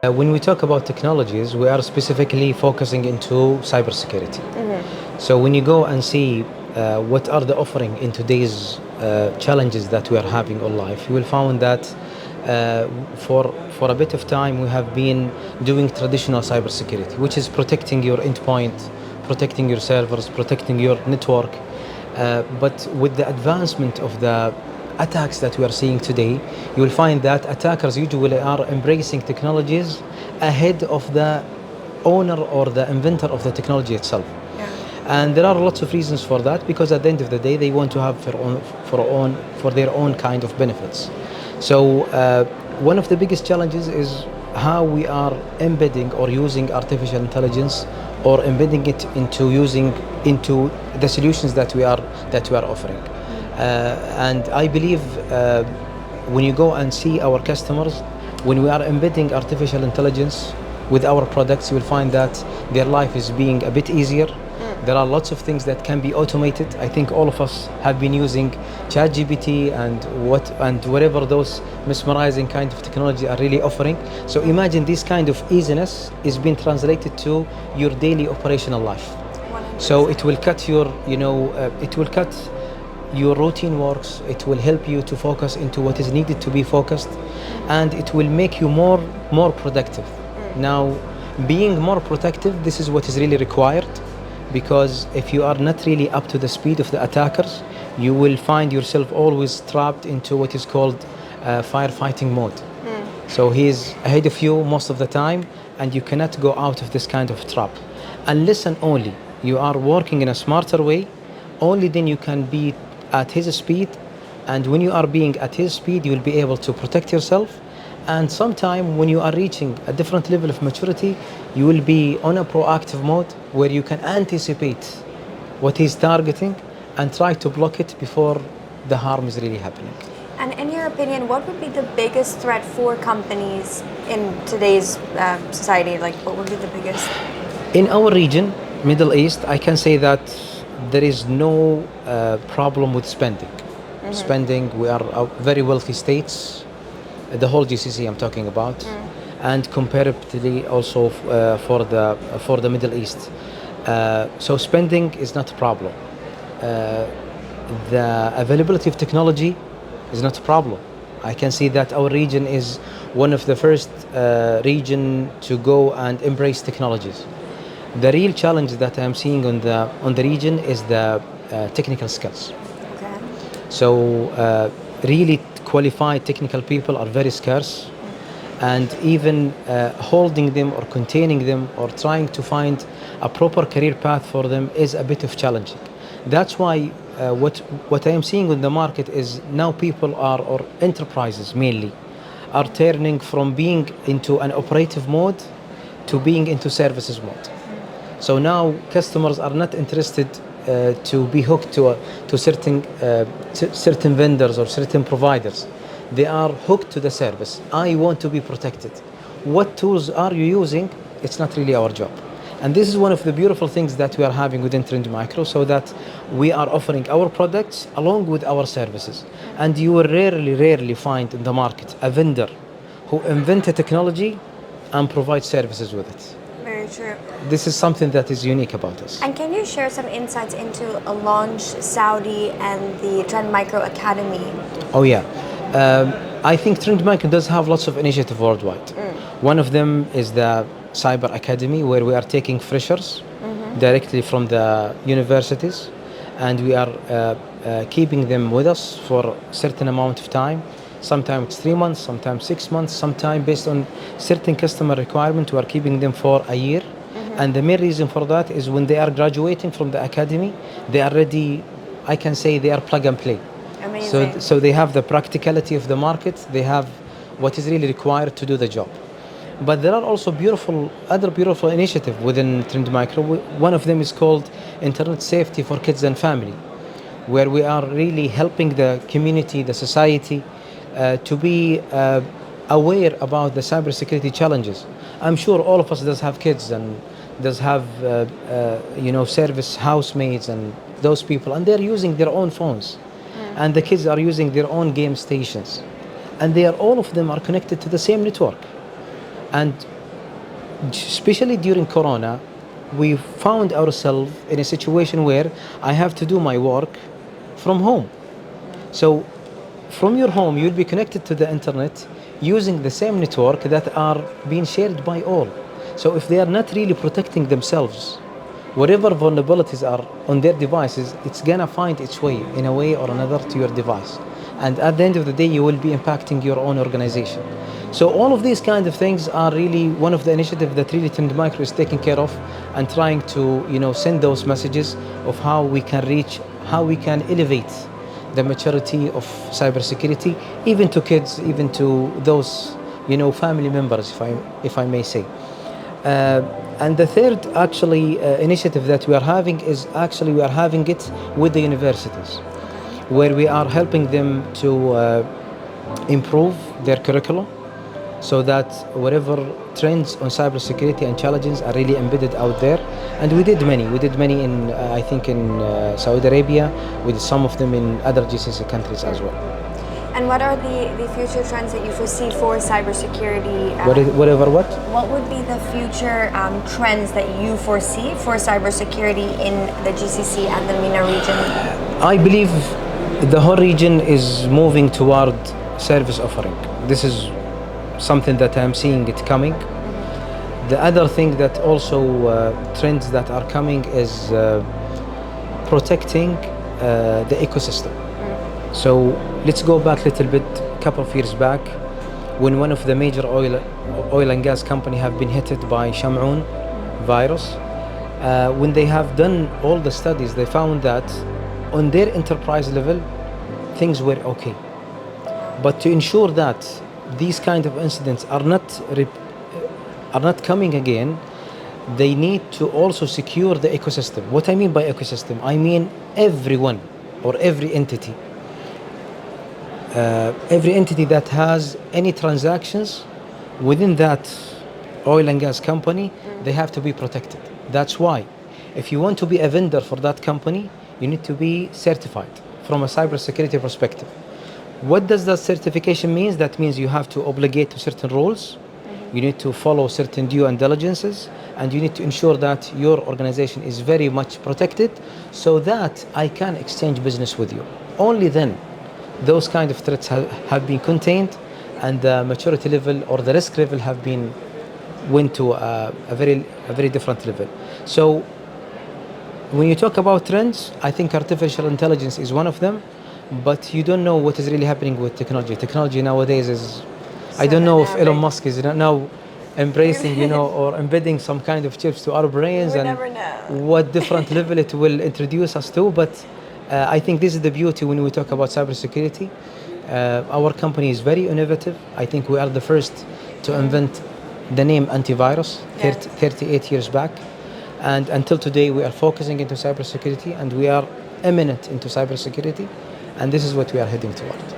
When we talk about technologies, we are specifically focusing into cybersecurity. So when you go and see what are the offering in today's challenges that we are having on life, you will find that for a bit of time we have been doing traditional cybersecurity, which is protecting your endpoint, protecting your servers, protecting your network. But with the advancement of the attacks that we are seeing today, you will find that attackers usually are embracing technologies ahead of the owner or the inventor of the technology itself. And there are lots of reasons for that, because at the end of the day, they want to have for their own kind of benefits. So one of the biggest challenges is how we are embedding or using artificial intelligence, or embedding it into the solutions that we are offering. And I believe when you go and see our customers, when we are embedding artificial intelligence with our products, you will find that their life is being a bit easier. There are lots of things that can be automated. I think all of us have been using ChatGPT and whatever those mesmerizing kind of technology are really offering. So imagine this kind of easiness is being translated to your daily operational life. 100%. So it will cut your routine works. It will help you to focus into what is needed to be focused, and it will make you more productive. Now, being more productive, this is what is really required, because if you are not really up to the speed of the attackers, you will find yourself always trapped into what is called firefighting mode. So he is ahead of you most of the time, and you cannot go out of this kind of trap unless and only you are working in a smarter way. Only then you can be at his speed, and when you are being at his speed, you will be able to protect yourself. And sometime when you are reaching a different level of maturity, you will be on a proactive mode where you can anticipate what he's targeting and try to block it before the harm is really happening. And in your opinion, what would be the biggest threat for companies in today's society? Like, what would be the biggest? In our region, Middle East, I can say that there is no problem with spending. Spending, we are very wealthy states, the whole GCC I'm talking about, and comparatively also for the Middle East. So spending is not a problem. The availability of technology is not a problem. I can see that our region is one of the first region to go and embrace technologies. The real challenge that I'm seeing on the region is the technical skills. Okay. So really qualified technical people are very scarce, and even holding them or containing them or trying to find a proper career path for them is a bit of challenging. That's why what I am seeing in the market is now people are, or enterprises mainly, are turning from being into an operative mode to being into services mode. So now customers are not interested to be hooked to certain vendors or certain providers. They are hooked to the service. I want to be protected. What tools are you using? It's not really our job. And this is one of the beautiful things that we are having within Trend Micro, so that we are offering our products along with our services. And you will rarely find in the market a vendor who invent a technology and provide services with it. Very true. This is something that is unique about us. And can you share some insights into a launch Saudi and the Trend Micro Academy? Oh yeah. I think Trend Micro does have lots of initiatives worldwide. One of them is the Cyber Academy, where we are taking freshers directly from the universities, and we are keeping them with us for a certain amount of time. Sometimes it's 3 months, sometimes 6 months, sometimes based on certain customer requirement, we are keeping them for a year. And the main reason for that is when they are graduating from the academy, they are ready, I can say they are plug and play. Amazing. So they have the practicality of the market, they have what is really required to do the job. But there are also other beautiful initiatives within Trend Micro. One of them is called Internet Safety for Kids and Family, where we are really helping the community, the society, to be aware about the cybersecurity challenges. I'm sure all of us does have kids and does have service housemaids and those people, and they're using their own phones, and the kids are using their own game stations, and all of them are connected to the same network. And especially during Corona, we found ourselves in a situation where I have to do my work from home. So from your home, you'll be connected to the internet using the same network that are being shared by all. So if they are not really protecting themselves, whatever vulnerabilities are on their devices, it's gonna find its way in a way or another to your device. And at the end of the day, you will be impacting your own organization. So all of these kind of things are really one of the initiatives that really Trend Micro is taking care of, and trying to send those messages of how we can reach, how we can elevate the maturity of cybersecurity, even to kids, even to those family members, if I may say. And the third actually initiative that we are having is actually we are having it with the universities, where we are helping them to improve their curriculum, so that whatever trends on cybersecurity and challenges are really embedded out there. And we did many in I think in Saudi Arabia, we did some of them in other GCC countries as well. And what are the future trends that you foresee for cybersecurity? What would be the future trends that you foresee for cybersecurity in the GCC and the MENA region? I believe the whole region is moving toward service offering. This is something that I'm seeing it coming. The other thing that also trends that are coming is protecting the ecosystem. So let's go back a little bit, a couple of years back, when one of the major oil and gas company have been hit by Sham'un virus. When they have done all the studies, they found that on their enterprise level, things were okay. But to ensure that these kind of incidents are not coming again, they need to also secure the ecosystem. What I mean by ecosystem, I mean everyone or every entity that has any transactions within that oil and gas company, they have to be protected. That's why if you want to be a vendor for that company, you need to be certified from a cybersecurity perspective. What does that certification mean? That means you have to obligate to certain rules, you need to follow certain due diligences, and you need to ensure that your organization is very much protected, so that I can exchange business with you. Only then those kind of threats have been contained, and the maturity level or the risk level went to a very different level. So when you talk about trends, I think artificial intelligence is one of them, but you don't know what is really happening with technology. Technology nowadays is, I don't know if Elon Musk is now embracing, or embedding some kind of chips to our brains, and never know what different level it will introduce us to. But I think this is the beauty when we talk about cybersecurity. Our company is very innovative. I think we are the first to invent the name antivirus 38 years back. And until today, we are focusing into cybersecurity, and we are eminent into cybersecurity. And this is what we are heading toward.